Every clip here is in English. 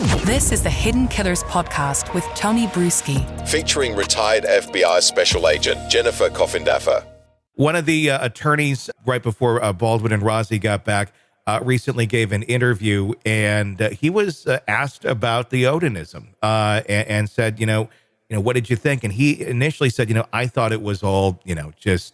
This is the Hidden Killers podcast with Tony Brueski, featuring retired FBI Special Agent Jennifer Coffindaffer. One of the attorneys right before Baldwin and Rozzi got back recently gave an interview, and he was asked about the Odinism and said, what did you think? And he initially said, I thought it was all, just,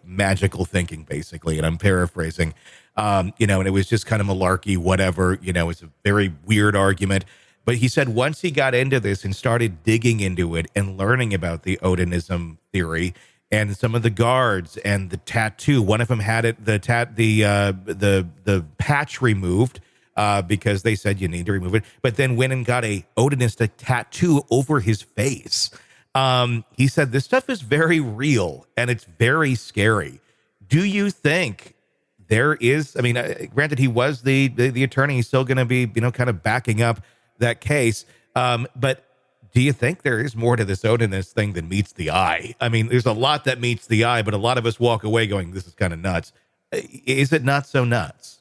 magical thinking, basically. And I'm paraphrasing, and it was just kind of malarkey, whatever, it was a very weird argument. But he said once he got into this and started digging into it and learning about the Odinism theory and some of the guards and the tattoo, one of them had it, the patch removed, because they said you need to remove it, but then went and got a Odinist tattoo over his face. He said this stuff is very real and it's very scary. Do you think there is, granted he was the attorney, he's still going to be, kind of backing up that case. But do you think there is more to this Odinist thing than meets the eye? There's a lot that meets the eye, but a lot of us walk away going, this is kind of nuts. Is it not so nuts?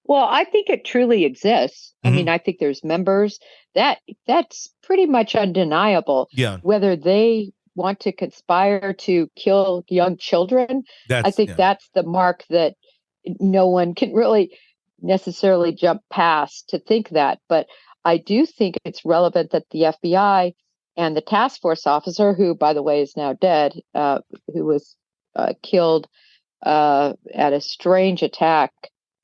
Well, I think it truly exists. Mm-hmm. I think there's members that's pretty much undeniable. Yeah. Whether they want to conspire to kill young children, I think that's the mark that no one can really necessarily jump past to think that. But I do think it's relevant that the FBI and the task force officer, who, by the way, is now dead, who was killed at a strange attack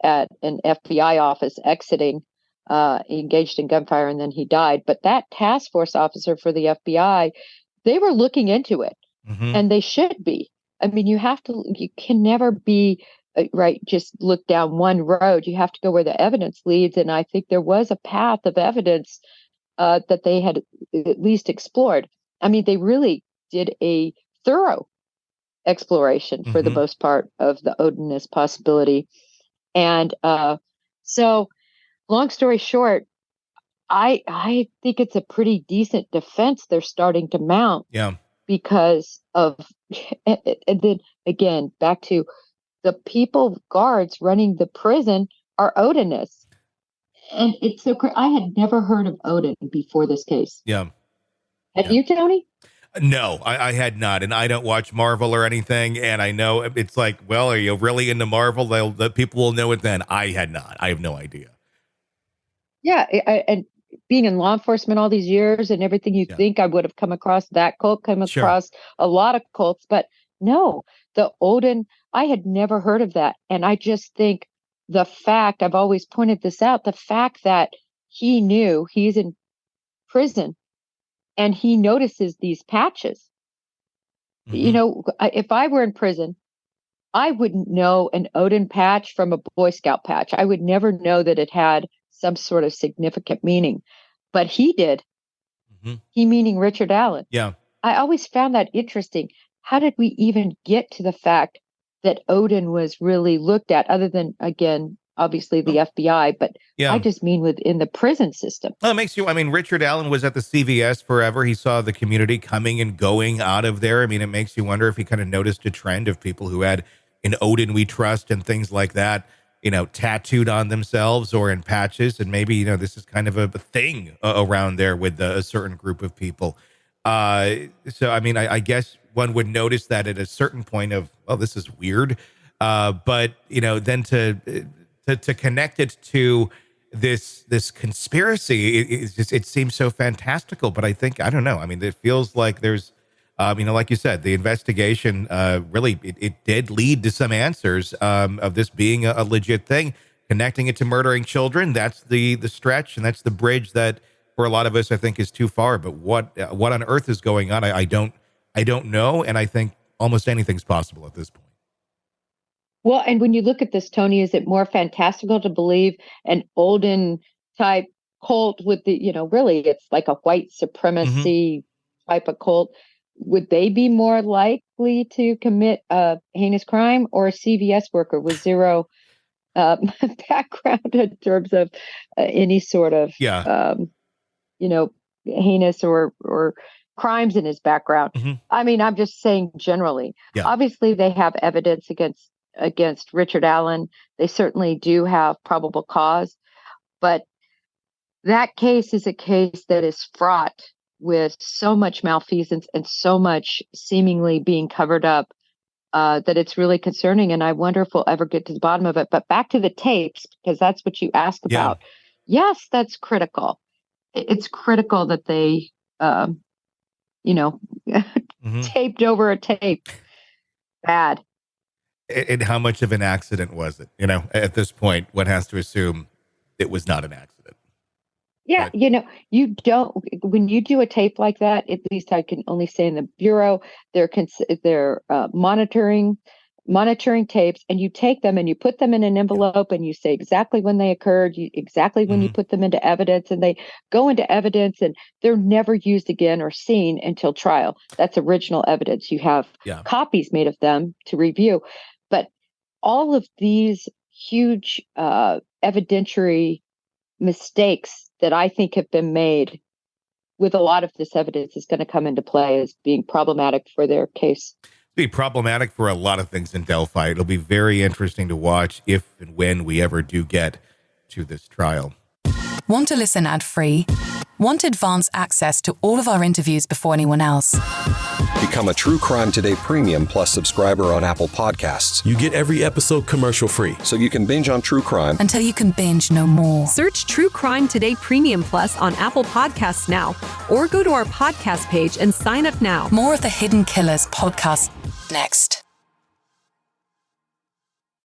at an FBI office exiting, engaged in gunfire, and then he died. But that task force officer for the FBI, they were looking into it, mm-hmm. and they should be. You can never be right, just look down one road. You have to go where the evidence leads. And I think there was a path of evidence that they had at least explored. They really did a thorough exploration for mm-hmm. the most part of the Odinist possibility. And so long story short, I think it's a pretty decent defense they're starting to mount. Yeah. Because of, and then again, back to the people, guards running the prison are Odinists. And it's so crazy. I had never heard of Odin before this case. Yeah. Have you, Tony? No, I had not. And I don't watch Marvel or anything. And I know it's like, well, are you really into Marvel? The people will know it then. I had not. I have no idea. Yeah. And being in law enforcement all these years and everything, you think I would have come across that cult, across a lot of cults. But no, the Odin, I had never heard of that. And I just think the fact, I've always pointed this out, the fact that he knew he's in prison and he notices these patches. Mm-hmm. If I were in prison, I wouldn't know an Odin patch from a Boy Scout patch. I would never know that it had some sort of significant meaning. But he did. Mm-hmm. He meaning Richard Allen. Yeah. I always found that interesting. How did we even get to the fact that Odin was really looked at, other than, again, obviously the FBI, but I just mean within the prison system. Well, it makes you, Richard Allen was at the CVS forever. He saw the community coming and going out of there. It makes you wonder if he kind of noticed a trend of people who had an Odin we trust and things like that, tattooed on themselves or in patches. And maybe, this is kind of a thing around there with a certain group of people. I guess one would notice that at a certain point of, well, this is weird. But then to connect it to this conspiracy, it seems so fantastical. But I don't know. It feels like there's, like you said, the investigation really it did lead to some answers of this being a legit thing. Connecting it to murdering children, that's the stretch, and that's the bridge that for a lot of us I think is too far. But what on earth is going on? I don't know, and I think almost anything's possible at this point. Well, and when you look at this, Tony, is it more fantastical to believe an Odin type cult with the, really it's like a white supremacy type of cult? Would they be more likely to commit a heinous crime, or a CVS worker with zero background in terms of any sort of, heinous or crimes in his background? I'm just saying generally. Obviously, they have evidence against Richard Allen. They certainly do have probable cause, but that case is a case that is fraught with so much malfeasance and so much seemingly being covered up that it's really concerning. And I wonder if we'll ever get to the bottom of it. But back to the tapes, because that's what you asked about. Yes, that's critical. It's critical that they, taped over a tape. Bad. And how much of an accident was it? At this point, one has to assume it was not an accident. Yeah, you don't, when you do a tape like that, at least I can only say in the Bureau, they're monitoring tapes, and you take them and you put them in an envelope and you say exactly when they occurred, exactly when you put them into evidence, and they go into evidence and they're never used again or seen until trial. That's original evidence. You have copies made of them to review. But all of these huge evidentiary mistakes that I think have been made with a lot of this evidence is going to come into play as being problematic for their case. Be problematic for a lot of things in Delphi. It'll be very interesting to watch if and when we ever do get to this trial. Want to listen ad-free? Want advanced access to all of our interviews before anyone else? Become a True Crime Today Premium Plus subscriber on Apple Podcasts. You get every episode commercial free. So you can binge on true crime until you can binge no more. Search True Crime Today Premium Plus on Apple Podcasts now, or go to our podcast page and sign up now. More of the Hidden Killers podcast next.